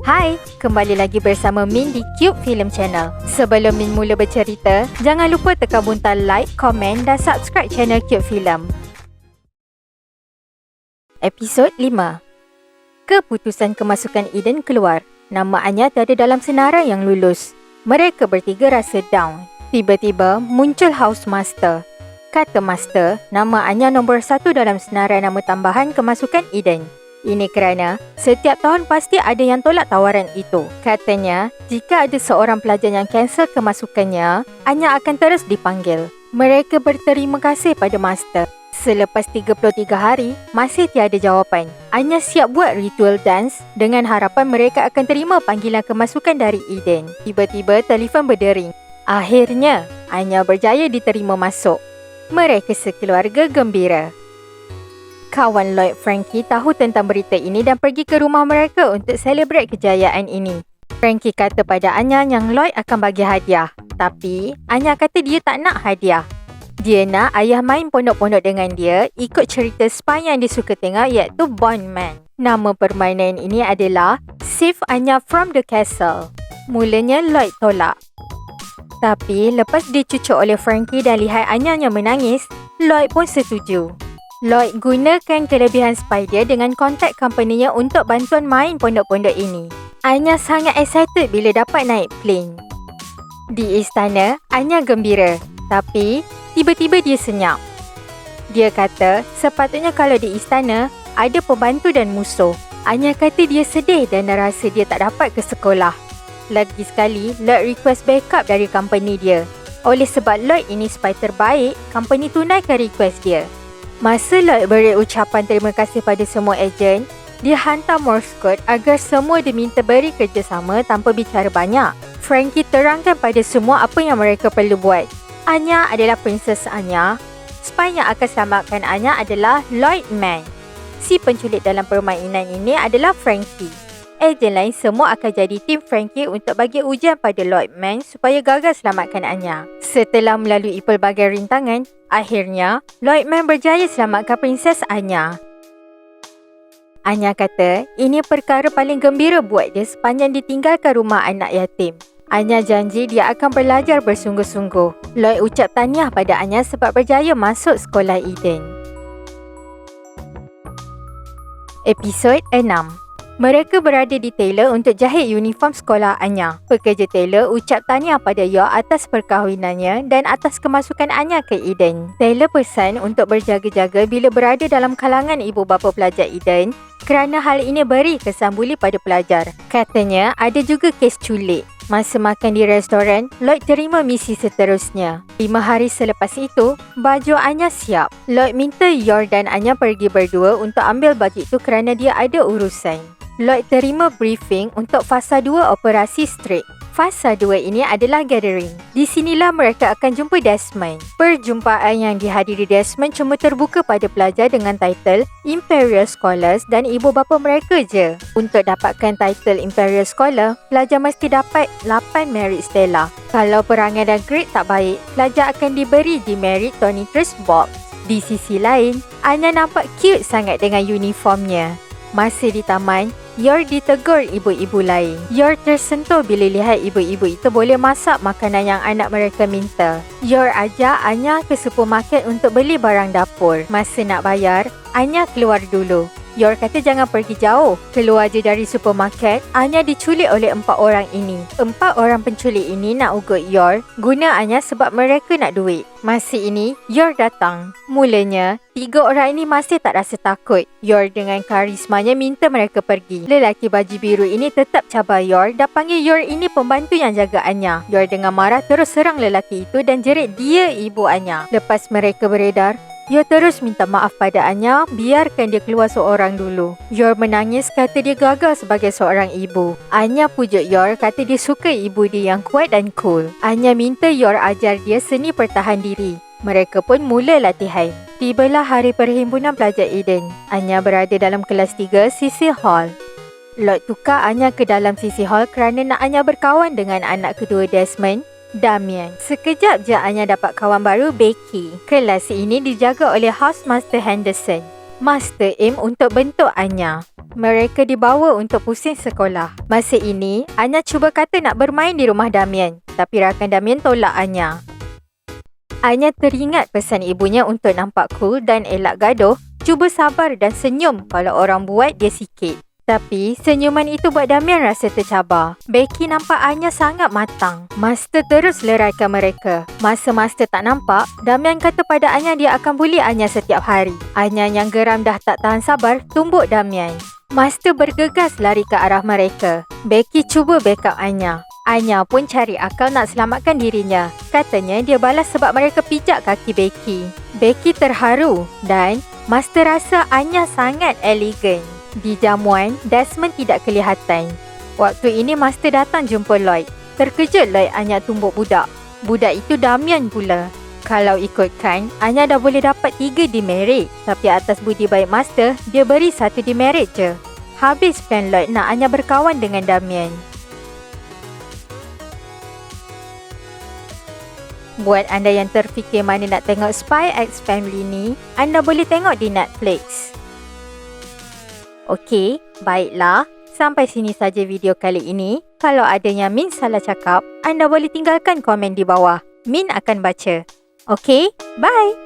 Hai, kembali lagi bersama Min di Cube Film Channel. Sebelum Min mula bercerita, jangan lupa tekan buntal like, komen dan subscribe channel Cube Film. Episod 5. Keputusan kemasukan Eden keluar. Nama Anya tiada dalam senarai yang lulus. Mereka bertiga rasa down. Tiba-tiba muncul Housemaster. Kata Master, nama Anya nombor 1 dalam senarai nama tambahan kemasukan Eden. Ini kerana setiap tahun pasti ada yang tolak tawaran itu. Katanya, jika ada seorang pelajar yang cancel kemasukannya, Anya akan terus dipanggil. Mereka berterima kasih pada Master. Selepas 33 hari, masih tiada jawapan. Anya siap buat ritual dance dengan harapan mereka akan terima panggilan kemasukan dari Eden. Tiba-tiba telefon berdering. Akhirnya, Anya berjaya diterima masuk. Mereka sekeluarga gembira. Kawan Lloyd Frankie tahu tentang berita ini dan pergi ke rumah mereka untuk celebrate kejayaan ini. Frankie kata pada Anya yang Lloyd akan bagi hadiah. Tapi, Anya kata dia tak nak hadiah. Dia nak ayah main pondok-pondok dengan dia, ikut cerita spy yang dia suka tengok iaitu Bond Man. Nama permainan ini adalah Save Anya from the Castle. Mulanya Lloyd tolak. Tapi, lepas dicucuk oleh Frankie dan lihat Anya yang menangis, Lloyd pun setuju. Lloyd gunakan kelebihan spy dia dengan kontak company-nya untuk bantuan main pondok-pondok ini. Anya sangat excited bila dapat naik plane. Di istana, Anya gembira. Tapi, tiba-tiba dia senyap. Dia kata, sepatutnya kalau di istana, ada pembantu dan musuh. Anya kata dia sedih dan rasa dia tak dapat ke sekolah. Lagi sekali, Lloyd request backup dari company dia. Oleh sebab Lloyd ini spy terbaik, company tunaikan request dia. Masa Lloyd beri ucapan terima kasih pada semua ejen, dia hantar Morse code agar semua diminta beri kerjasama tanpa bicara banyak. Frankie terangkan pada semua apa yang mereka perlu buat. Anya adalah Princess Anya. Spy yang akan selamatkan Anya adalah Lloyd Man. Si penculik dalam permainan ini adalah Frankie. Ejen lain semua akan jadi tim Frankie untuk bagi ujian pada Lloyd Man supaya gagal selamatkan Anya. Setelah melalui pelbagai rintangan, akhirnya Lloyd Man berjaya selamatkan Princess Anya. Anya kata, ini perkara paling gembira buat dia sepanjang ditinggalkan rumah anak yatim. Anya janji dia akan belajar bersungguh-sungguh. Lloyd ucap tahniah pada Anya sebab berjaya masuk sekolah Eden. Episod 6. Mereka berada di tailor untuk jahit uniform sekolah Anya. Pekerja tailor ucap tahniah pada Yor atas perkahwinannya dan atas kemasukan Anya ke Eden. Tailor pesan untuk berjaga-jaga bila berada dalam kalangan ibu bapa pelajar Eden kerana hal ini beri kesan buli pada pelajar. Katanya ada juga kes culik. Masa makan di restoran, Lloyd terima misi seterusnya. 5 hari selepas itu, baju Anya siap. Lloyd minta Yor dan Anya pergi berdua untuk ambil baju itu kerana dia ada urusan. Lloyd terima briefing untuk fasa 2 operasi Strike. Fasa 2 ini adalah gathering. Di sinilah mereka akan jumpa Desmond. Perjumpaan yang dihadiri Desmond cuma terbuka pada pelajar dengan title Imperial Scholars dan ibu bapa mereka je. Untuk dapatkan title Imperial Scholar, pelajar mesti dapat 8 merit Stella. Kalau perangai dan grade tak baik, pelajar akan diberi Demerit Tornitrus Box. Di sisi lain, Anya nampak cute sangat dengan uniformnya. Masa di taman, Yor ditegur ibu-ibu lain. Yor tersentuh bila lihat ibu-ibu itu boleh masak makanan yang anak mereka minta. Yor ajak Anya ke supermarket untuk beli barang dapur. Masa nak bayar, Anya keluar dulu. Yor kata jangan pergi jauh. Keluar je dari supermarket, Anya diculik oleh 4 orang ini. 4 orang penculik ini nak ugut Yor guna Anya sebab mereka nak duit. Masa ini, Yor datang. Mulanya, 3 orang ini masih tak rasa takut. Yor dengan karismanya minta mereka pergi. Lelaki baju biru ini tetap cabar Yor dan panggil Yor ini pembantu yang jaga Anya. Yor dengan marah terus serang lelaki itu dan jerit dia ibu Anya. Lepas mereka beredar, Yor terus minta maaf pada Anya, biarkan dia keluar seorang dulu. Yor menangis kata dia gagal sebagai seorang ibu. Anya pujuk Yor kata dia suka ibu dia yang kuat dan cool. Anya minta Yor ajar dia seni pertahan diri. Mereka pun mula latihan. Tibalah hari perhimpunan pelajar Eden. Anya berada dalam kelas 3 sisi hall. Lloyd tukar Anya ke dalam sisi hall kerana nak Anya berkawan dengan anak kedua Desmond, Damian. Sekejap je Anya dapat kawan baru, Becky. Kelas ini dijaga oleh Housemaster Henderson. Master aim untuk bentuk Anya. Mereka dibawa untuk pusing sekolah. Masa ini, Anya cuba kata nak bermain di rumah Damian, tapi rakan Damian tolak Anya. Anya teringat pesan ibunya untuk nampak cool dan elak gaduh, cuba sabar dan senyum kalau orang buat dia sikit. Tapi, senyuman itu buat Damian rasa tercabar. Becky nampak Anya sangat matang. Master terus leraikan mereka. Masa Master tak nampak, Damian kata pada Anya dia akan bully Anya setiap hari. Anya yang geram dah tak tahan sabar, tumbuk Damian. Master bergegas lari ke arah mereka. Becky cuba backup Anya. Anya pun cari akal nak selamatkan dirinya. Katanya dia balas sebab mereka pijak kaki Becky. Becky terharu dan Master rasa Anya sangat elegan. Di jamuan, Desmond tidak kelihatan. Waktu ini Master datang jumpa Lloyd. Terkejut Lloyd Anya tumbuk budak. Budak itu Damian pula. Kalau ikutkan, Anya dah boleh dapat 3 demerit. Tapi atas budi baik Master, dia beri 1 demerit je. Habis plan Lloyd nak Anya berkawan dengan Damian. Buat anda yang terfikir mana nak tengok Spy X Family ni, anda boleh tengok di Netflix. Okey, baiklah. Sampai sini saja video kali ini. Kalau ada yang Min salah cakap, anda boleh tinggalkan komen di bawah. Min akan baca. Okey, bye!